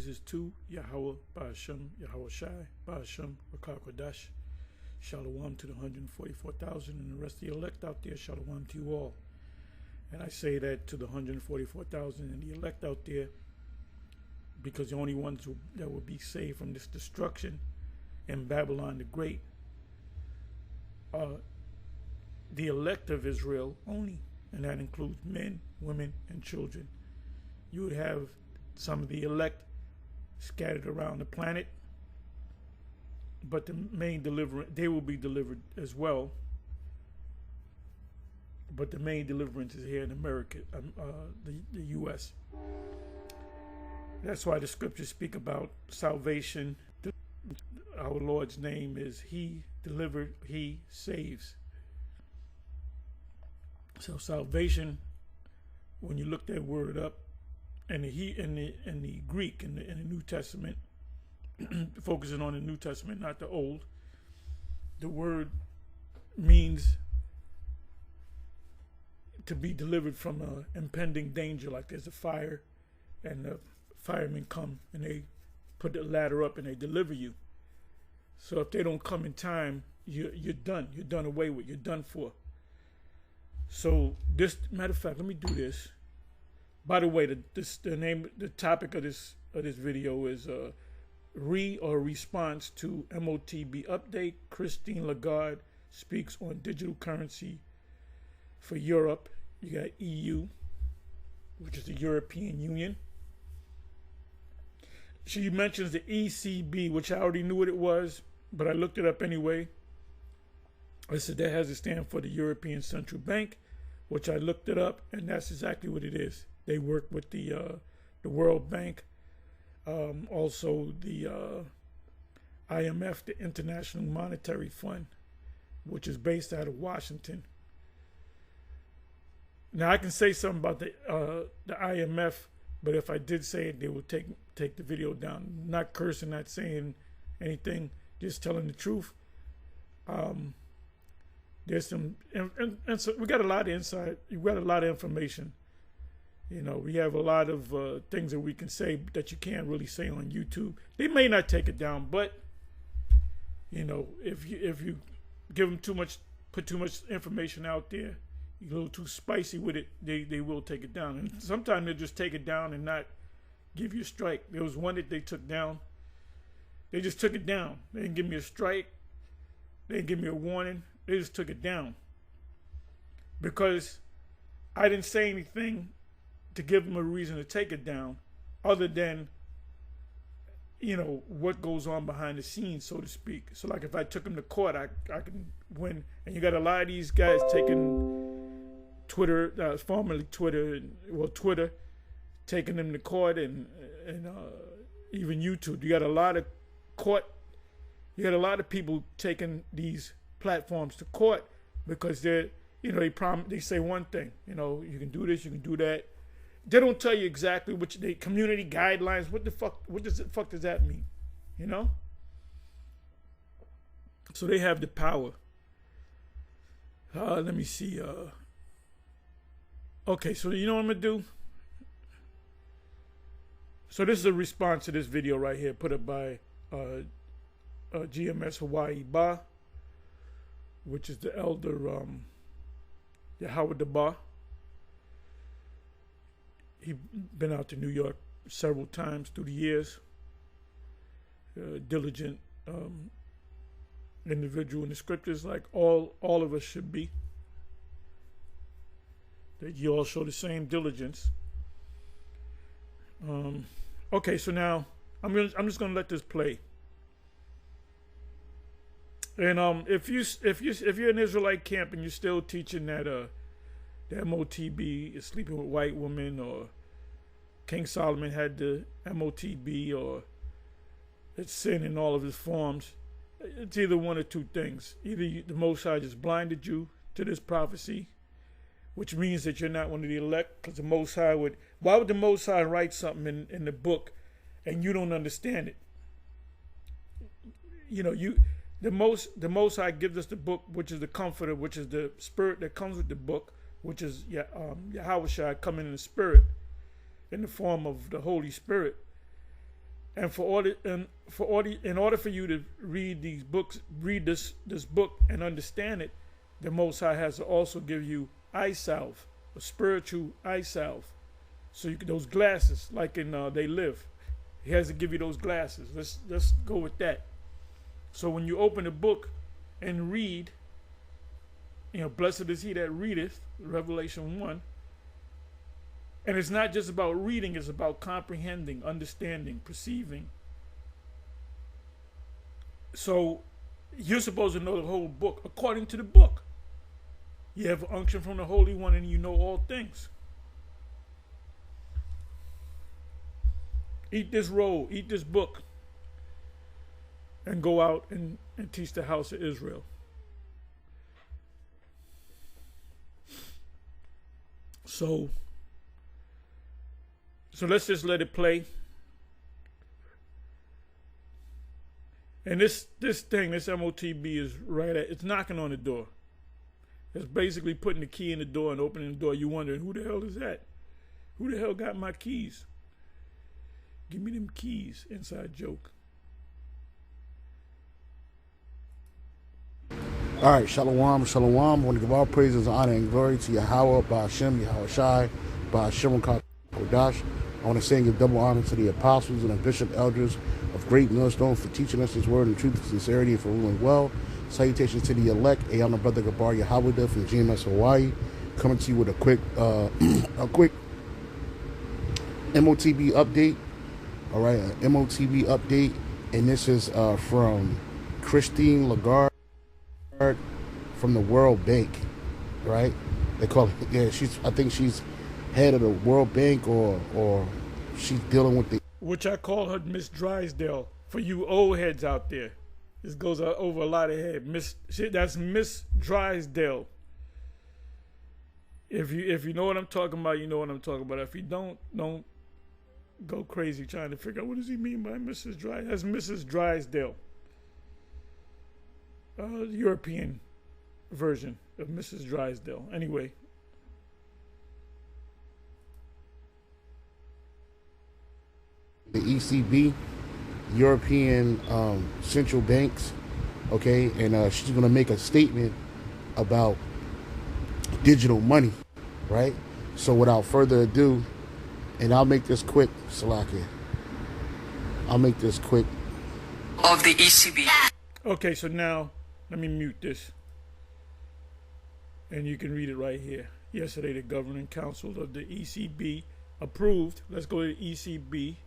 praises to Yahweh, Ba'ashem, Yahweh Shai, Ba'ashem, Rakah Kodash. Shalom to the 144,000 and the rest of the elect out there. Shalom to you all. And I say that to the 144,000 and the elect out there because the only ones that will be saved from this destruction in Babylon the Great are the elect of Israel only. And that includes men, women, and children. You would have some of the elect scattered around the planet, but the main deliverance, they will be delivered as well. But the main deliverance is here in America, the U.S. That's why the scriptures speak about salvation. Our Lord's name is He delivered, He saves. So salvation, when you look that word up, and the Greek in the New Testament, focusing on the New Testament, not the Old, the word means to be delivered from an impending danger, like there's a fire and the firemen come and they put the ladder up and they deliver you. So if they don't come in time, you're done. You're done away with. You're done for. So this, matter of fact, let me do this. By the way, the topic of this video is response to MOTB update. Christine Lagarde speaks on digital currency for Europe. You got EU, which is the European Union. She mentions the ECB, which I already knew what it was, but I looked it up anyway. I said that has to stand for the European Central Bank, which I looked it up, and that's exactly what it is. They work with the World Bank, also the IMF, the International Monetary Fund, which is based out of Washington. Now I can say something about the IMF, but if I did say it, they would take the video down. Not cursing, not saying anything, just telling the truth. There's some, and so we got a lot of insight. You got a lot of information. You know, we have a lot of things that we can say that you can't really say on YouTube. They may not take it down, but you know, if you give them too much, put too much information out there, you're a little too spicy with it, they will take it down. And sometimes they'll just take it down and not give you a strike. There was one that they took down. They just took it down. They didn't give me a strike. They didn't give me a warning. They just took it down because I didn't say anything to give them a reason to take it down, other than, you know, what goes on behind the scenes, so to speak. So like if I took them to court, I can win. And you got a lot of these guys taking Twitter, formerly Twitter, Twitter, taking them to court, and even YouTube. You got a lot of court. You got a lot of people taking these platforms to court because they're, you know, they say one thing, you know, you can do this, you can do that. They don't tell you exactly which they community guidelines. What the fuck does that mean? You know? So they have the power. Let me see. Okay, so you know what I'm gonna do? So this is a response to this video right here, put up by GMS Hawaii Ba, which is the elder Yahweh the Ba. He's been out to New York several times through the years. Diligent individual in the scriptures, like all of us should be. That you all show the same diligence. Okay, so now I'm just gonna let this play. And if you're an Israelite camp and you're still teaching that the MOTB is sleeping with white women, or King Solomon had the MOTB, or it's sin in all of its forms, it's either one or two things. Either the Most High just blinded you to this prophecy, which means that you're not one of the elect, because the Most High why would the Most High write something in the book and you don't understand it? You know, the Most High gives us the book, which is the Comforter, which is the Spirit that comes with the book, which is Yahweh Shai coming in the Spirit, in the form of the Holy Spirit. And in order for you to read these books, read this book and understand it, the Most High has to also give you eye salve, a spiritual eye salve. So those glasses, like in They Live, He has to give you those glasses. Let's go with that. So when you open the book and read, blessed is he that readeth, Revelation 1. And it's not just about reading, it's about comprehending, understanding, perceiving. So you're supposed to know the whole book according to the book. You have unction from the Holy One and you know all things. Eat this roll, eat this book, and go out and teach the house of Israel. So let's just let it play. And this MOTB is it's knocking on the door. It's basically putting the key in the door and opening the door. You wondering, who the hell is that? Who the hell got my keys? Give me them keys, inside joke. All right, shalom, shalom. I want to give all praises, honor, and glory to Yahweh, Ba'ashem, Yahweh Shai, Ba'ashem, Kodash. I want to say and give double honor to the apostles and the bishop elders of Great Millstone for teaching us his word in truth and sincerity and for ruling well. Salutations to the elect, I'm the brother Gabar Yahweh from GMS Hawaii, coming to you with a quick MOTB update. All right, an MOTB update, and this is from Christine Lagarde from the World Bank, right? They call it, I think she's head of the World Bank, or she's dealing with the... Which I call her Miss Drysdale, for you old heads out there. This goes over a lot of heads. That's Miss Drysdale. If you know what I'm talking about, you know what I'm talking about. If you don't go crazy trying to figure out what does he mean by Mrs. Drysdale. That's Mrs. Drysdale. European version of Mrs. Drysdale. Anyway. The ECB, European central banks, okay, and she's going to make a statement about digital money, right? So without further ado, and I'll make this quick, Salakia. I'll make this quick. Of the ECB. Okay, so now let me mute this. And you can read it right here. Yesterday, the Governing Council of the ECB approved. Let's go to the ECB.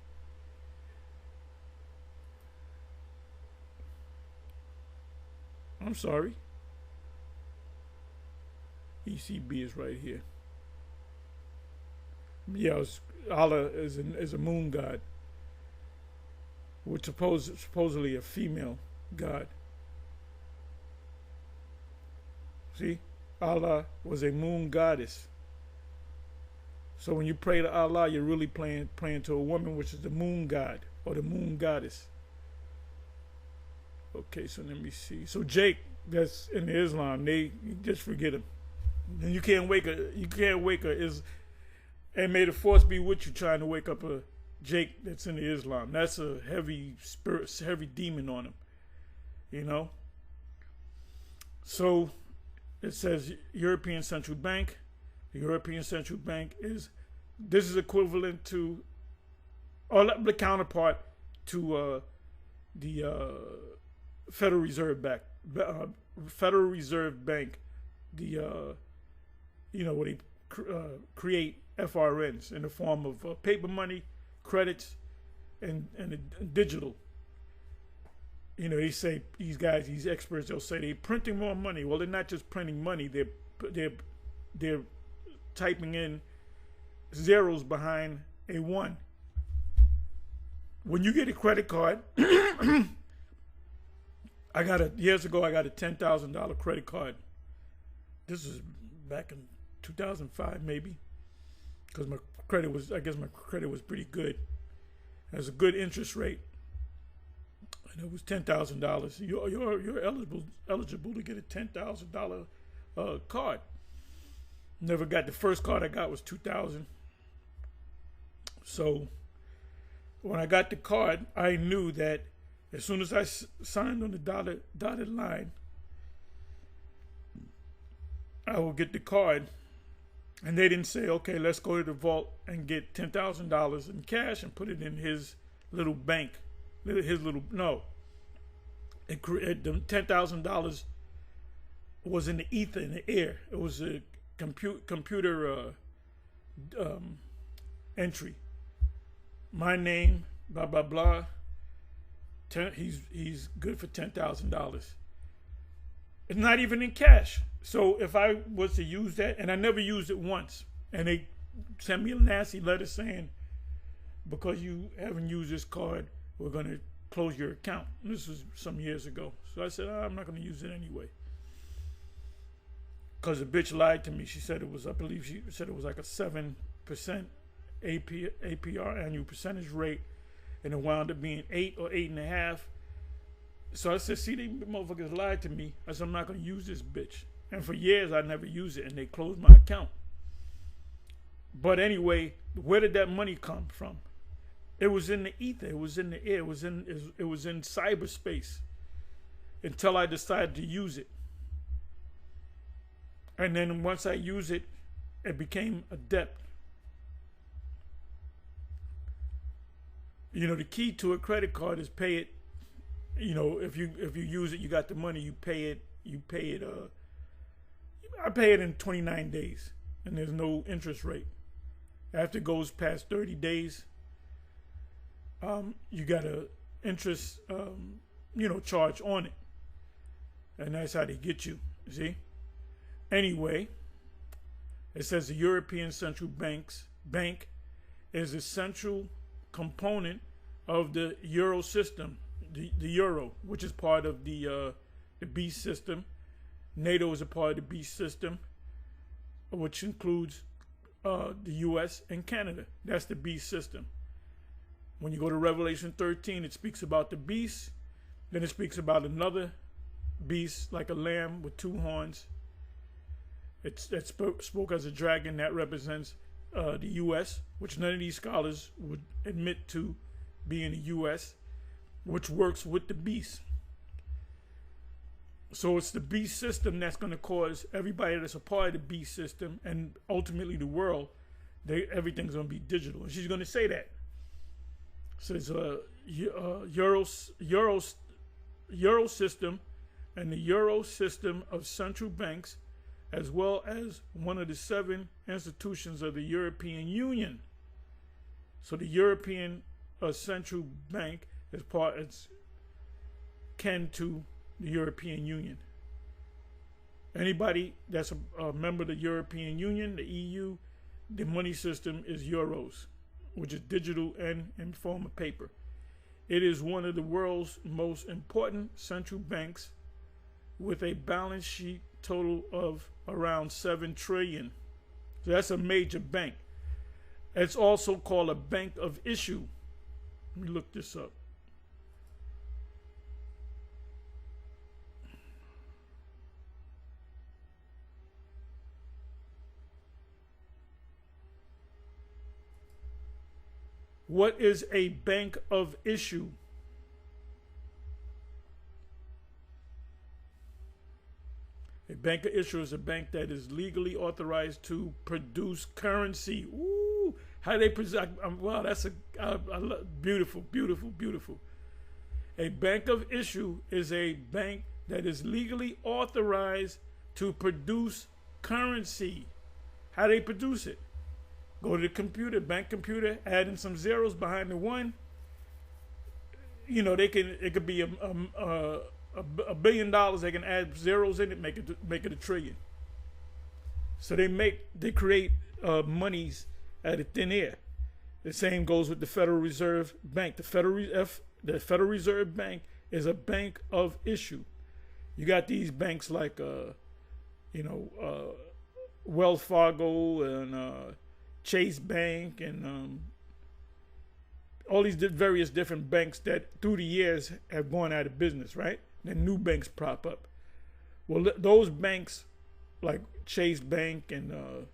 I'm sorry. ECB is right here. Yeah, Allah is a moon god, which supposedly a female god. See, Allah was a moon goddess. So when you pray to Allah, you're really praying to a woman, which is the moon god or the moon goddess. Okay, so let me see. So Jake, that's in Islam, they just forget him. And you can't wake her. And may the force be with you trying to wake up a Jake that's in Islam. That's a heavy spirit, heavy demon on him. You know? So it says European Central Bank. The European Central Bank is equivalent to, or the counterpart to the Federal Reserve Bank. Federal Reserve Bank. Where they create FRNs in the form of paper money, credits, and digital. They say these experts, they'll say they're printing more money. Well, they're not just printing money. They're typing in zeros behind a one. When you get a credit card, years ago I got a $10,000 credit card. This is back in 2005 maybe, because my credit was pretty good. It was a good interest rate, and it was $10,000. You're eligible to get a $10,000 card. Never got the first card I got was $2,000. So when I got the card, I knew that as soon as I signed on the dotted line, I will get the card. And they didn't say, okay, let's go to the vault and get $10,000 in cash and put it in his little bank. No. The $10,000 was in the ether, in the air. It was a computer entry. My name, blah, blah, blah. He's good for $10,000. It's not even in cash. So if I was to use that, and I never used it once, and they sent me a nasty letter saying, because you haven't used this card, we're going to close your account. And this was some years ago. So I said, I'm not going to use it anyway. Because the bitch lied to me. She said it was, I believe she said it was like a 7% APR, annual percentage rate, and it wound up being 8 or 8.5. So I said, see, they motherfuckers lied to me. I said, I'm not going to use this bitch. And for years, I never used it, and they closed my account. But anyway, where did that money come from? It was in the ether. It was in the air. It was in cyberspace until I decided to use it. And then once I used it, it became a debt. You know, the key to a credit card is pay it. You know, if you use it, you got the money, you pay it. I pay it in 29 days, and there's no interest rate. After it goes past 30 days, you got a interest, charge on it, and that's how they get you. See? Anyway, it says the European Central Bank is a central component of the Euro system, the Euro, which is part of the beast system. NATO is a part of the beast system, which includes the U.S. and Canada. That's the beast system. When you go to Revelation 13, it speaks about the beast. Then it speaks about another beast, like a lamb with 2 horns. It spoke as a dragon. That represents the U.S., which none of these scholars would admit to being the U.S., which works with the beast. So it's the beast system that's going to cause everybody that's a part of the beast system, and ultimately the world, everything's going to be digital. And she's going to say that. So it's a Euro system, and the Euro system of central banks, as well as one of the 7 institutions of the European Union. So the European Central Bank it's kin to the European Union. Anybody that's a member of the European Union, the EU, the money system is euros, which is digital and in form of paper. It is one of the world's most important central banks, with a balance sheet total of around 7 trillion. So that's a major bank. It's also called a bank of issue. Let me look this up. What is a bank of issue? A bank of issue is a bank that is legally authorized to produce currency. Ooh, how they present? Wow, that's beautiful, beautiful, beautiful. A bank of issue is a bank that is legally authorized to produce currency. How they produce it? Go to the computer, bank computer, add in some zeros behind the 1. You know, it could be $1 billion. They can add zeros in it, make it $1 trillion. So they create monies out of thin air. The same goes with the Federal Reserve Bank. The Federal Reserve Bank is a bank of issue. You got these banks like Wells Fargo and Chase Bank and all these various different banks that through the years have gone out of business, right? Then new banks prop up. Well, those banks like Chase Bank and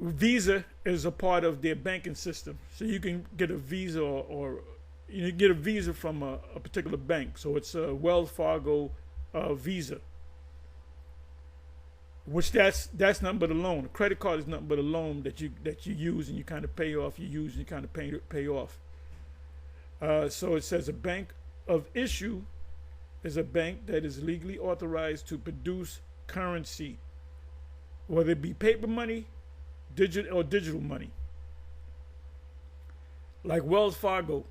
Visa is a part of their banking system, so you can get a Visa or you get a Visa from a particular bank. So it's a Wells Fargo Visa, which that's nothing but a loan. A credit card is nothing but a loan that you use and you kind of pay off. You use and you kind of pay off. So it says a bank of issue is a bank that is legally authorized to produce currency, whether it be paper money, digital money. Like Wells Fargo,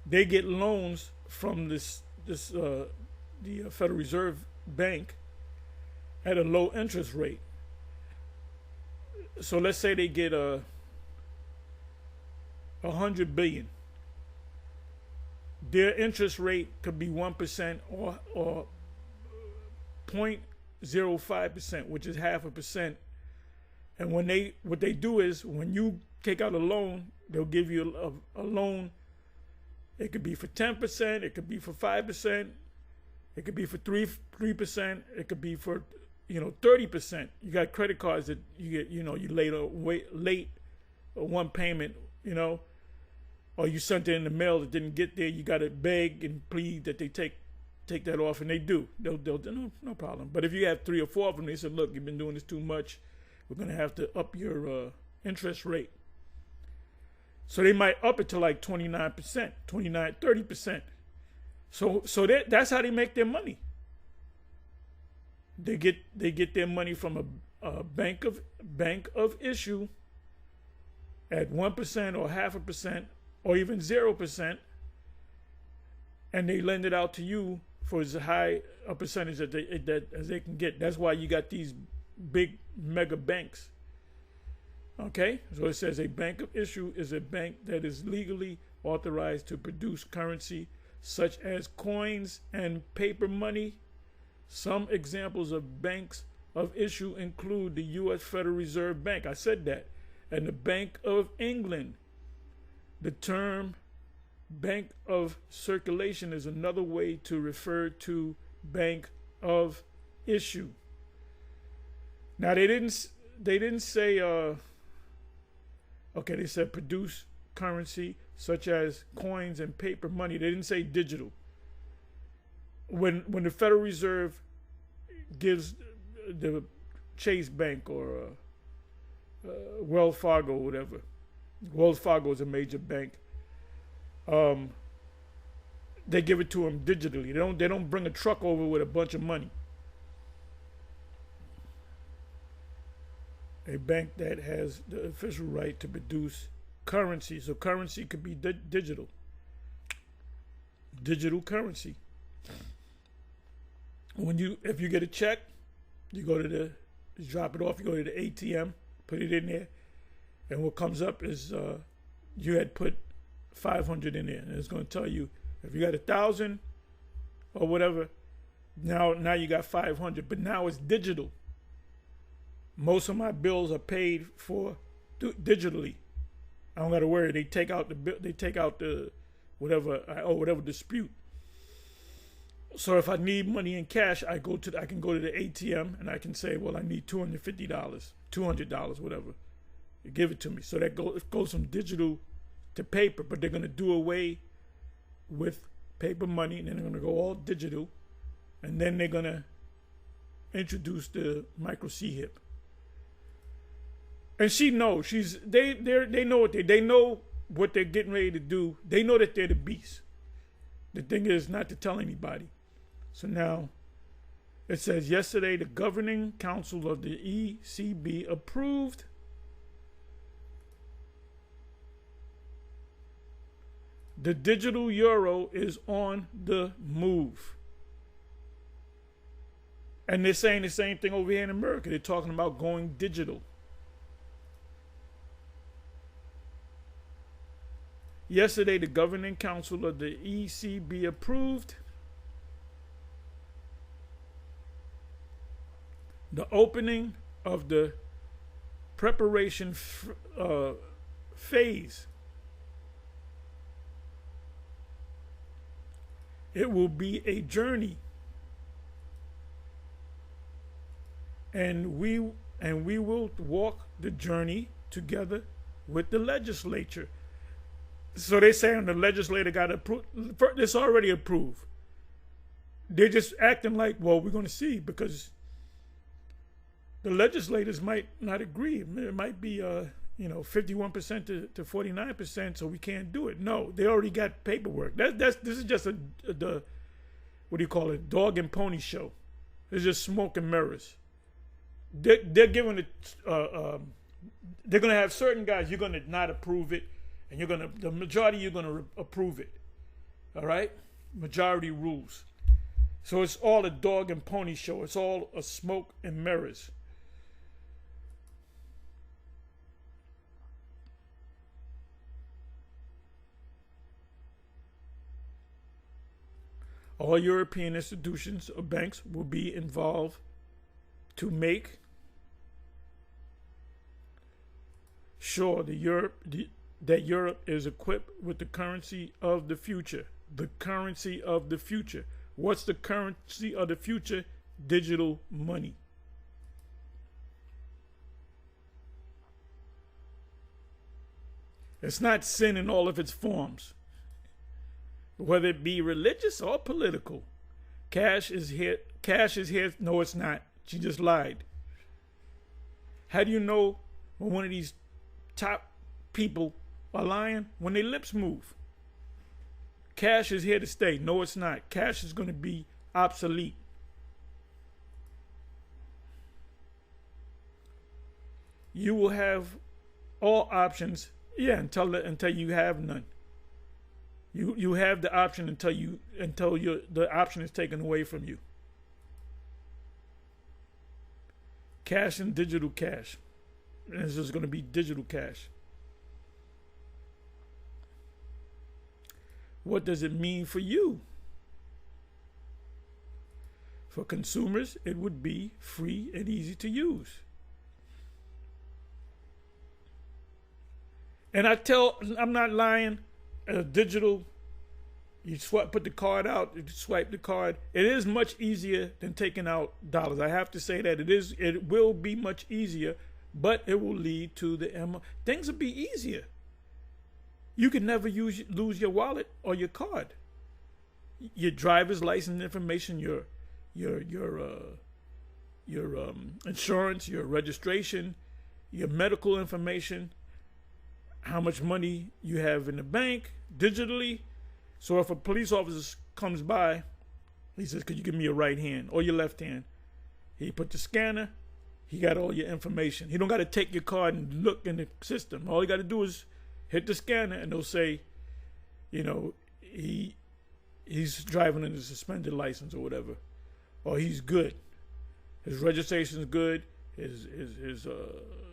they get loans from the Federal Reserve Bank at a low interest rate. So let's say they get $100 billion. Their interest rate could be 1% or 0.05%, which is 0.5%. And what they do is when you take out a loan, they'll give you a loan. It could be for 10%, it could be for 5%, it could be for 3%, it could be for 30%. You got credit cards that you get, you late one payment, or you sent it in the mail that didn't get there. You got to beg and plead that they take that off, and they do. They'll no problem. But if you have 3 or 4 of them, they said, look, you've been doing this too much. We're going to have to up your interest rate. So they might up it to like 29%, 30%. So that's how they make their money. They get their money from a bank of issue at 1% or 0.5% or even 0%, and they lend it out to you for as high a percentage as they can get. That's why you got these big mega banks. Okay, so it says a bank of issue is a bank that is legally authorized to produce currency such as coins and paper money. Some examples of banks of issue include the U.S. Federal Reserve Bank. I said that. And the Bank of England. The term bank of circulation is another way to refer to bank of issue. Now they didn't say okay, they said produce currency such as coins and paper money. They didn't say digital. When the Federal Reserve gives the Chase Bank or Wells Fargo or whatever, Wells Fargo is a major bank. They give it to them digitally. They don't bring a truck over with a bunch of money. A bank that has the official right to produce currency. So currency could be digital. Digital currency. If you get a check, you drop it off, you go to the ATM, put it in there, and what comes up is you had put 500 in there, and it's going to tell you if you got 1,000 or whatever, now you got 500, but now it's digital. Most of my bills are paid for digitally. I don't got to worry. They take out the whatever I owe, whatever dispute. So if I need money in cash, I can go to the ATM and I can say, well, I need $250, $200, whatever. You give it to me. So it goes from digital to paper, but they're going to do away with paper money, and then they're going to go all digital, and then they're going to introduce the micro C-HIP. And she knows they know what they're getting ready to do. They know that they're the beast. The thing is not to tell anybody. So now it says yesterday the governing council of the ECB approved the digital euro is on the move. And they're saying the same thing over here in America. They're talking about going digital. Yesterday, the governing council of the ECB approved the opening of the preparation phase. It will be a journey, and and we will walk the journey together with the legislature. So they saying the legislator got approved. It's already approved. They're just acting like, well, we're going to see, because the legislators might not agree. It might be 51% to 49%, so we can't do it. No, they already got paperwork. This is just the what do you call it, dog and pony show. It's just smoke and mirrors. They're giving it. They're gonna have certain guys. You're gonna not approve it, and the majority you're gonna approve it. All right, majority rules. So it's all a dog and pony show. It's all a smoke and mirrors. All European institutions or banks will be involved to make sure that Europe is equipped with the currency of the future. The currency of the future. What's the currency of the future? Digital money. It's not sin in all of its forms, whether it be religious or political. Cash is here. Cash is here. No, it's not. She just lied. How do you know when one of these top people are lying? When their lips move. Cash is here to stay. No, it's not. Cash is going to be obsolete. You will have all options, until you have none. You have the option until the option is taken away from you. Cash and digital cash. And it's just going to be digital cash. What does it mean for you? For consumers, it would be free and easy to use. And I'm not lying. Digital, you put the card out, you swipe the card. It is much easier than taking out dollars. I have to say that it will be much easier, but it will lead to things will be easier. You can never lose your wallet or your card. Your driver's license information, your insurance, your registration, your medical information, how much money you have in the bank digitally. So if a police officer comes by, he says, could you give me your right hand or your left hand? He put the scanner, he got all your information. He don't got to take your card and look in the system. All he got to do is hit the scanner and they'll say, he's driving in a suspended license or whatever. Or he's good. His registration is good. His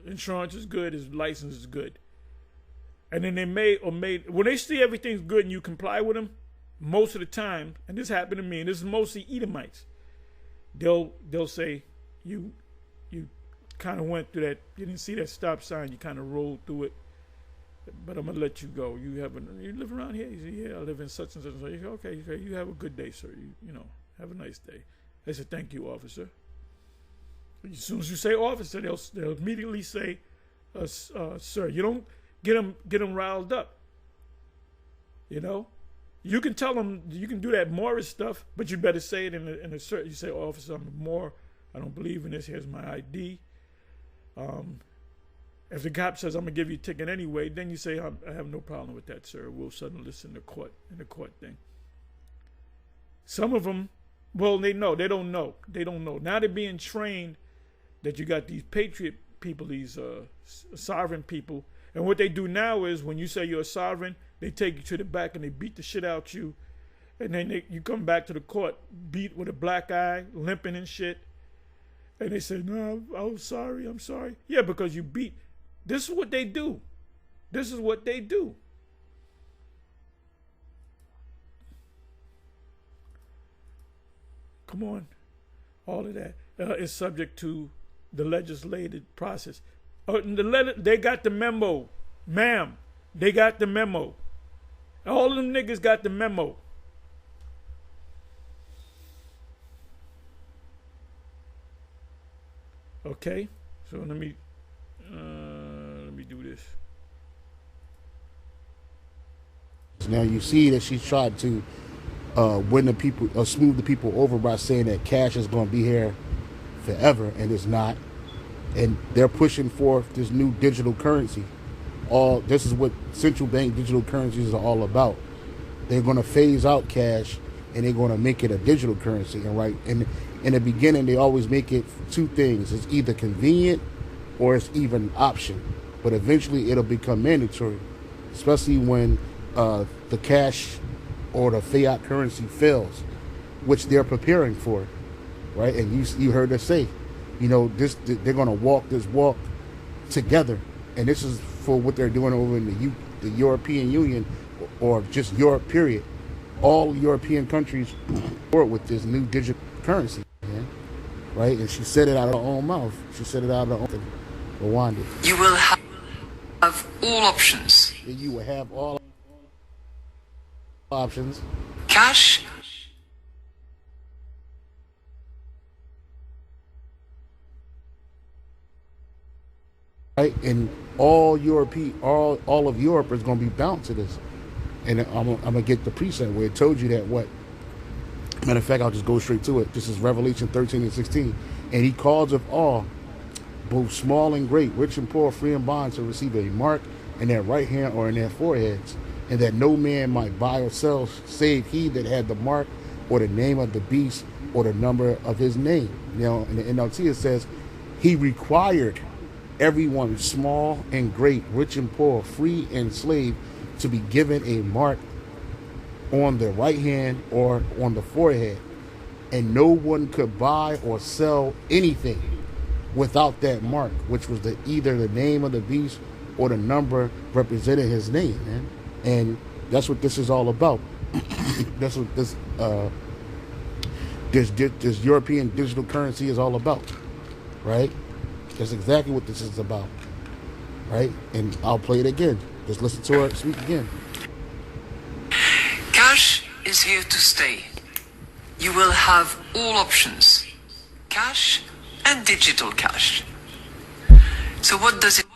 insurance is good. His license is good. And then when they see everything's good and you comply with them, most of the time, and this happened to me, and this is mostly Edomites, they'll say, you kind of went through that, you didn't see that stop sign, you kind of rolled through it, but I'm going to let you go. You live around here? You say, yeah, I live in such and such. So you say, okay, you have a good day, sir. Have a nice day. They say, thank you, officer. As soon as you say officer, they'll immediately say, sir. You don't get them riled up. You can tell them, you can do that Morris stuff, but you better say it in a certain. You say, officer, I don't believe in this. Here's my ID. If the cop says I'm gonna give you a ticket anyway, then you say I have no problem with that, sir. We'll suddenly listen to court in the court thing. Some of them, well, they don't know. Now they're being trained that you got these patriot people, these sovereign people, and what they do now is when you say you're a sovereign, they take you to the back and they beat the shit out you, and then you come back to the court beat with a black eye, limping and shit, and they say, no, I'm sorry. Yeah, because you beat. This is what they do. Come on. All of that is subject to the legislative process. They got the memo. Ma'am, they got the memo. All of them niggas got the memo. Okay? So let me do this. Now you see that she's tried to win the people, smooth the people over by saying that cash is going to be here forever, and it's not. And they're pushing forth this new digital currency. This is what central bank digital currencies are all about. They're going to phase out cash, and they're going to make it a digital currency. And right, and in the beginning, they always make it two things: it's either convenient or it's even an option. But eventually, it'll become mandatory, especially when the cash or the fiat currency fails, which they're preparing for, right? And you heard us say, you know, they're going to walk this walk together, and this is for what they're doing over in the European Union, or just Europe, period. All European countries work with this new digital currency, man, right? And she said it out of her own mouth. She said it out of her own Rwanda. You will have all options. You will have all options. Cash, right? And all of Europe is going to be bound to this. And I'm gonna get the precept where it told you that what. Matter of fact, I'll just go straight to it. This is Revelation 13 and 16. And he calls of all, both small and great, rich and poor, free and bond, to receive a mark in their right hand or in their foreheads, and that no man might buy or sell save he that had the mark or the name of the beast or the number of his name. Now, in the NLT it says, he required everyone, small and great, rich and poor, free and slave, to be given a mark on the right hand or on the forehead. And no one could buy or sell anything without that mark, which was either the name of the beast or the number representing his name, man. And that's what this is all about. That's what this European digital currency is all about, right? That's exactly what this is about, right? And I'll play it again. Just listen to her speak again. cash is here to stay. You will have all options. Cash and digital cash. So what does it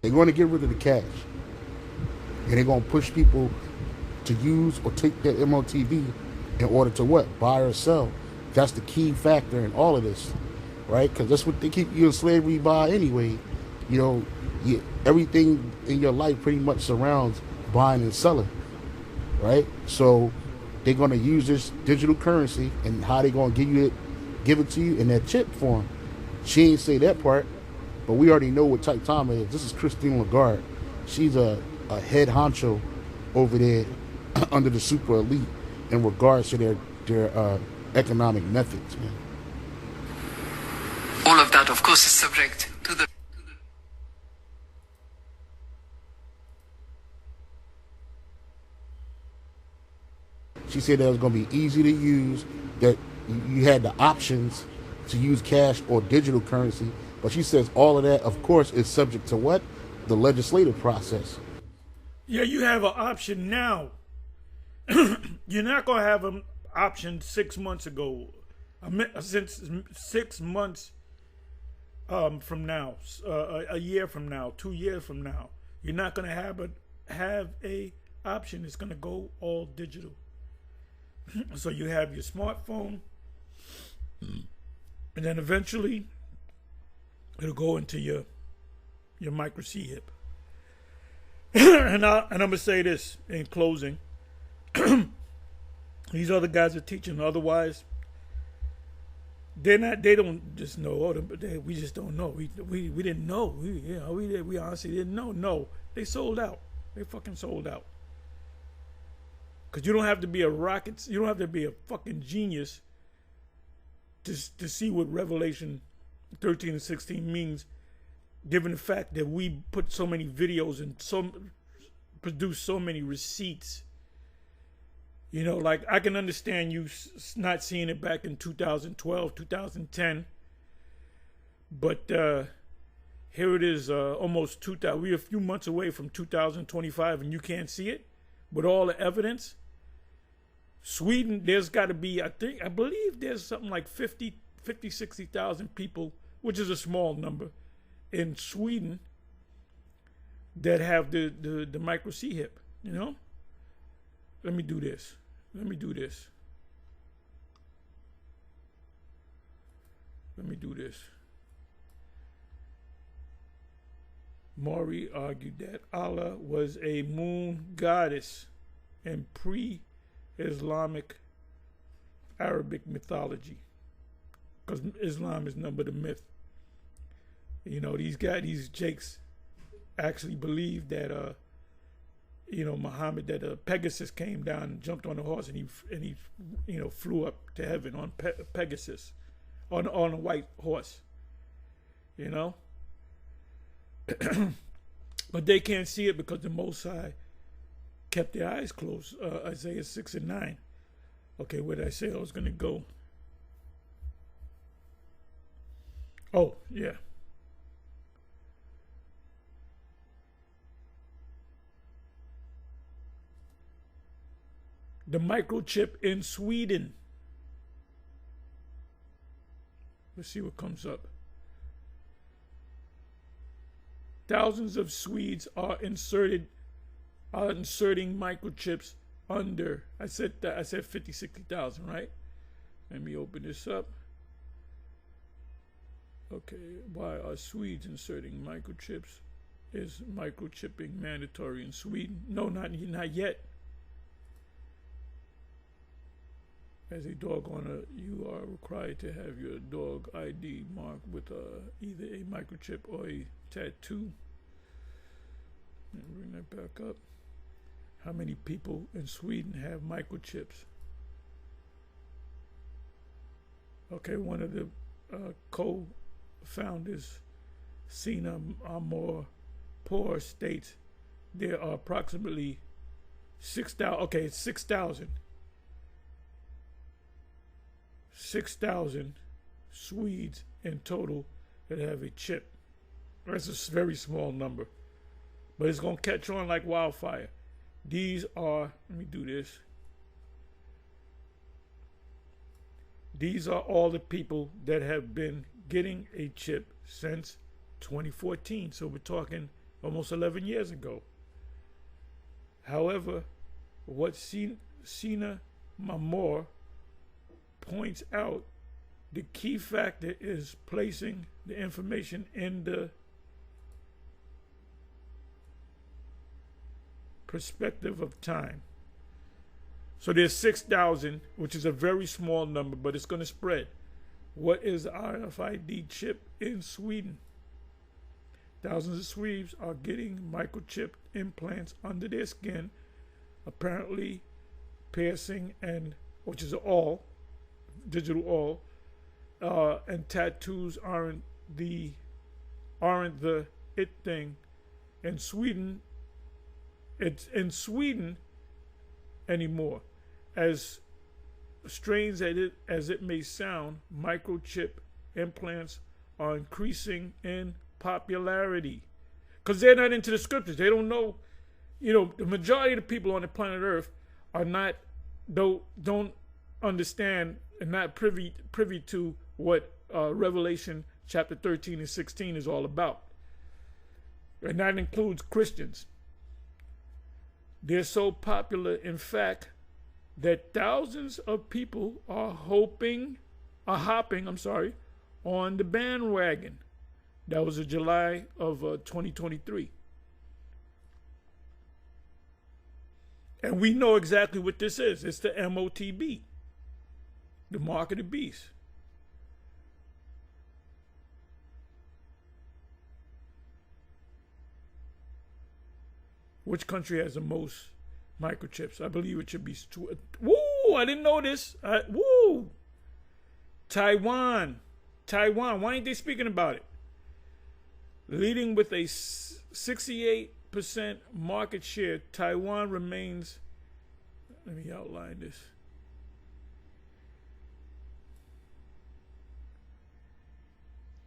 They're going to get rid of the cash, and they're going to push people to use or take their MOTB in order to what? Buy or sell. That's the key factor in all of this, right? Because that's what they keep you in slavery by anyway. You know, everything in your life pretty much surrounds buying and selling, right? So they're going to use this digital currency, and how they going to give it to you in that chip form. She ain't say that part, but we already know what type time it is. This is Christine Lagarde. She's a head honcho over there under the super elite in regards to their economic methods, man. all of that, of course, is subject to the She said that it was going to be easy to use, that you had the options to use cash or digital currency. But she says all of that, of course, is subject to what? The legislative process. Yeah, you have an option now. You're not going to have an option 6 months ago. Since 6 months from now, a year from now, 2 years from now, you're not going to have a option. It's going to go all digital. So you have your smartphone, and then eventually it'll go into your micro C hip. And I'm gonna say this in closing: these other guys are teaching. Otherwise, they're not. They don't just know. We just don't know. We didn't know. We honestly didn't know. No, they sold out. They fucking sold out. Because you don't have to be a rocket. You don't have to be a fucking genius to see what Revelation 13 and 16 means, given the fact that we put so many videos and produce so many receipts You know, like I can understand you not seeing it back in 2012, 2010, but here it is, almost 2000. We're a few months away from 2025, and you can't see it with all the evidence. Sweden, there's got to be, I believe there's something like 60,000 people, which is a small number, in Sweden that have the micro C hip, you know? Let me do this. Let me do this. Let me do this. Maury argued that Allah was a moon goddess in pre-Islamic Arabic mythology, because Islam is number the myth. You know, these jakes actually believe that you know, Muhammad, that Pegasus came down and jumped on a horse and he you know, flew up to heaven on Pegasus, on a white horse, you know. But they can't see it because the Most High kept their eyes closed. Isaiah 6 and 9. Okay, where did I say I was going to go? Oh, yeah. The microchip in Sweden. Let's see what comes up. Thousands of Swedes are inserting microchips under. I said 50, 60,000, right? Let me open this up. Okay, why are Swedes inserting microchips? Is microchipping mandatory in Sweden? No, not yet. As a dog owner, you are required to have your dog ID marked with either a microchip or a tattoo. Let me bring that back up. How many people in Sweden have microchips? Okay, one of the co-founders, Sina Amor Poor, states there are approximately 6,000. Okay, it's 6,000. 6,000 Swedes in total that have a chip. That's a very small number, but it's going to catch on like wildfire. These are, let me do this. These are all the people that have been getting a chip since 2014. So we're talking almost 11 years ago. However, what Sina Mamor points out, the key factor is placing the information in the perspective of time. So there's 6,000, which is a very small number, but it's going to spread. What is the RFID chip in Sweden? Thousands of Swedes are getting microchip implants under their skin, apparently piercing and, which is all digital all, and tattoos aren't the it thing. In Sweden, it's in Sweden anymore. As strange as it may sound, microchip implants are increasing in popularity because they're not into the scriptures. They don't know, you know, the majority of the people on the planet Earth are not, don't understand and not privy to what Revelation chapter 13 and 16 is all about. And that includes Christians. They're so popular, in fact, that thousands of people are hopping, on the bandwagon. That was in July of 2023. And we know exactly what this is. It's the MOTB, the mark of the beast. Which country has the most microchips? I believe it should be... Woo! I didn't know this. Woo! Taiwan. Why ain't they speaking about it? Leading with a 68% market share, Taiwan remains Let me outline this.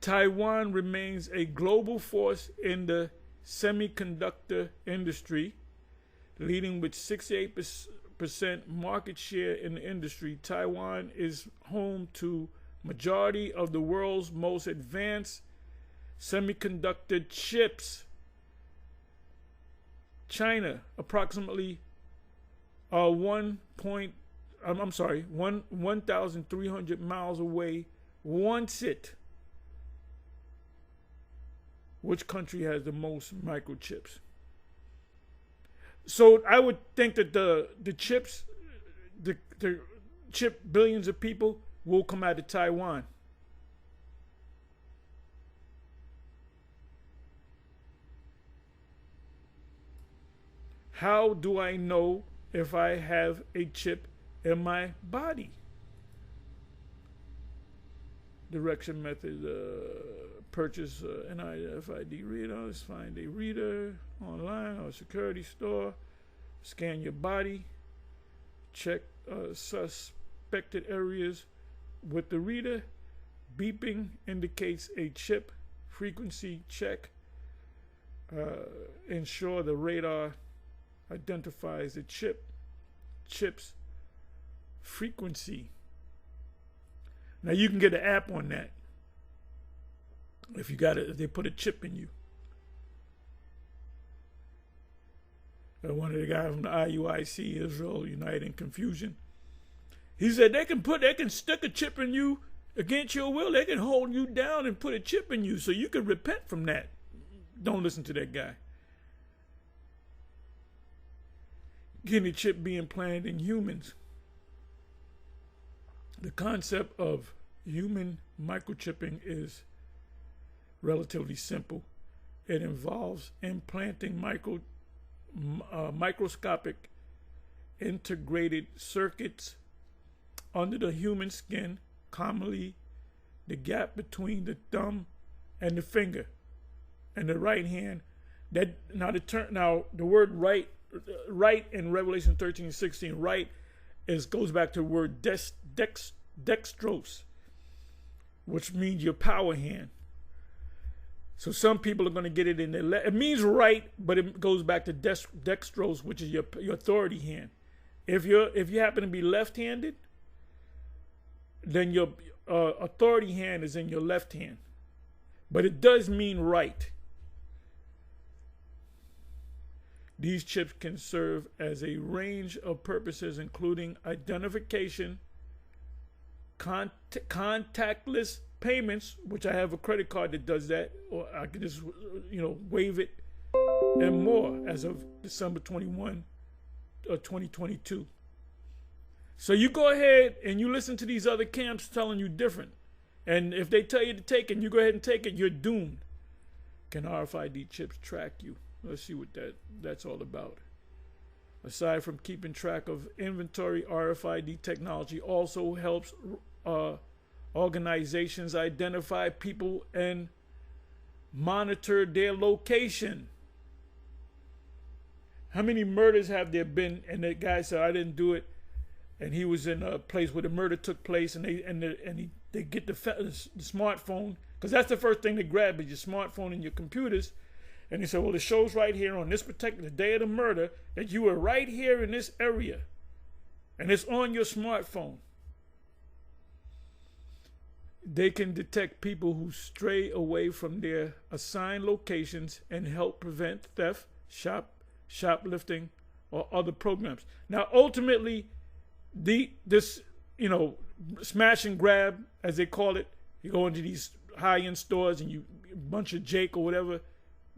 Taiwan remains a global force in the semiconductor industry, leading with 68% market share in the industry. Taiwan is home to majority of the world's most advanced semiconductor chips. China, approximately 1,300 miles away, wants it. Which country has the most microchips? So I would think that the chips, the chip billions of people will come out of Taiwan. How do I know if I have a chip in my body? Direction method, purchase NIFID reader. Let's find a reader online or a security store. Scan your body. Check suspected areas with the reader. Beeping indicates a chip. Frequency check. Ensure the radar identifies the chip's frequency. Now you can get an app on that. If they put a chip in you. One of the guys from the IUIC, Israel United in Confusion, he said they can stick a chip in you against your will. They can hold you down and put a chip in you so you can repent from that. Don't listen to that guy. Getting a chip being planted in humans. The concept of human microchipping is relatively simple. It involves implanting microscopic integrated circuits under the human skin, commonly the gap between the thumb and the finger and the right hand. Now the word right in Revelation 13:16, right goes back to the word dextrose, which means your power hand. So some people are going to get it in their it means right, but it goes back to dextrose, which is your authority hand. If you happen to be left-handed, then your authority hand is in your left hand. But it does mean right. These chips can serve as a range of purposes, including identification, contactless payments, which I have a credit card that does that, or I can just waive it, and more as of December 21, 2022. So you go ahead and you listen to these other camps telling you different. And if they tell you to take it, and you go ahead and take it, you're doomed. Can RFID chips track you? Let's see what that's all about. Aside from keeping track of inventory, RFID technology also helps organizations identify people and monitor their location. How many murders have there been? And the guy said, I didn't do it. And he was in a place where the murder took place, and they get the smartphone, because that's the first thing they grab is your smartphone and your computers. And he said, well, it shows right here on this particular day of the murder that you were right here in this area. And it's on your smartphone. They can detect people who stray away from their assigned locations and help prevent theft, shoplifting, or other programs. Now, ultimately, this smash and grab, as they call it, you go into these high-end stores and a bunch of Jake or whatever,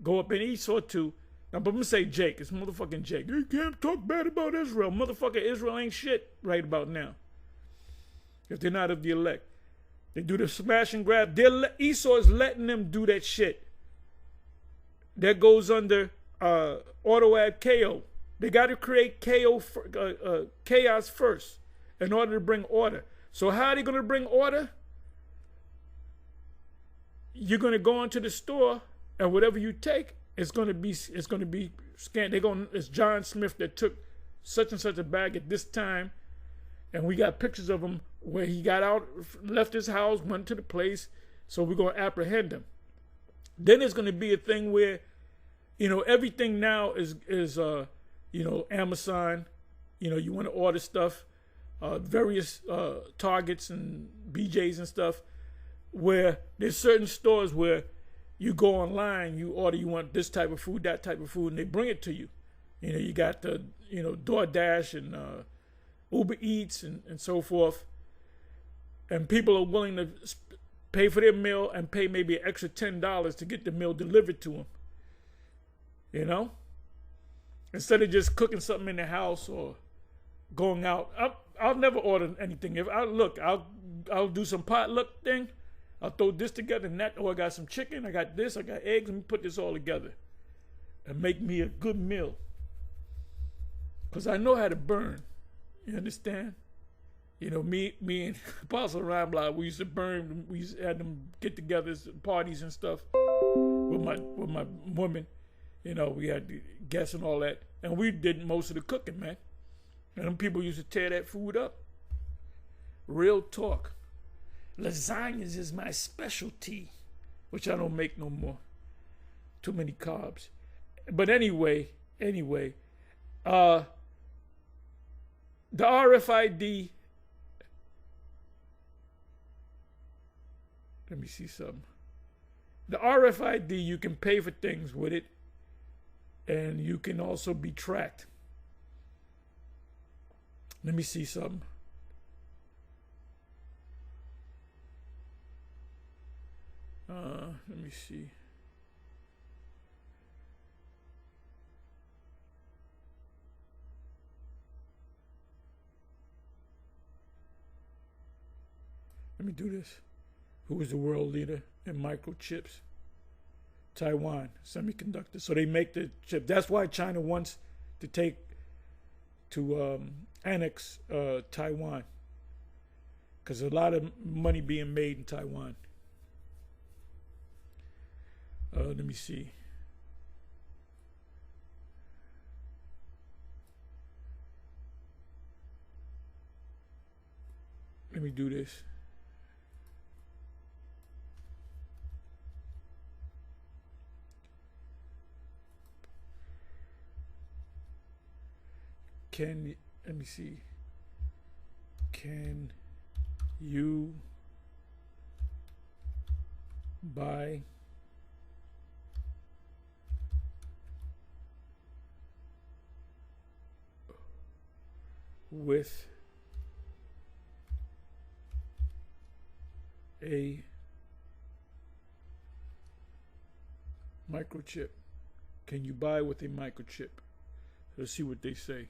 go up in Esau too. Now, but I'm going to say Jake. It's motherfucking Jake. You can't talk bad about Israel. Motherfucker, Israel ain't shit right about now. If they're not of the elect. They do the smash and grab. Esau is letting them do that shit. That goes under AutoAd KO. They got to create chaos first in order to bring order. So how are they going to bring order? You're going to go into the store, and whatever you take, it's going to be scanned. It's John Smith that took such and such a bag at this time, and we got pictures of him where he got out, left his house, went to the place, so we're going to apprehend him. Then there's going to be a thing where, everything now is Amazon. You want to order stuff, various Targets and BJs and stuff, where there's certain stores where you go online, you order, you want this type of food, that type of food, and they bring it to you. You got the, DoorDash and Uber Eats and so forth. And people are willing to pay for their meal and pay maybe an extra $10 to get the meal delivered to them. Instead of just cooking something in the house or going out. I'll never order anything. I'll do some potluck thing. I'll throw this together and that. Oh, I got some chicken. I got this. I got eggs. Let me put this all together and make me a good meal. Because I know how to burn. You understand? Me and Apostle Rambla, we used to burn. We used to have them get-togethers, parties and stuff with my woman. We had the guests and all that, and we did most of the cooking, man. And them people used to tear that food up. Real talk. Lasagnas is my specialty, which I don't make no more. Too many carbs. But anyway, the RFID. Let me see something. The RFID, you can pay for things with it, and you can also be tracked. Let me see something. Let me see. Let me do this. Who was the world leader in microchips? Taiwan, semiconductors. So they make the chip. That's why China wants to annex Taiwan, because a lot of money being made in Taiwan. Let me see. Let me do this. Let me see. Can you buy with a microchip? Can you buy with a microchip? Let's see what they say.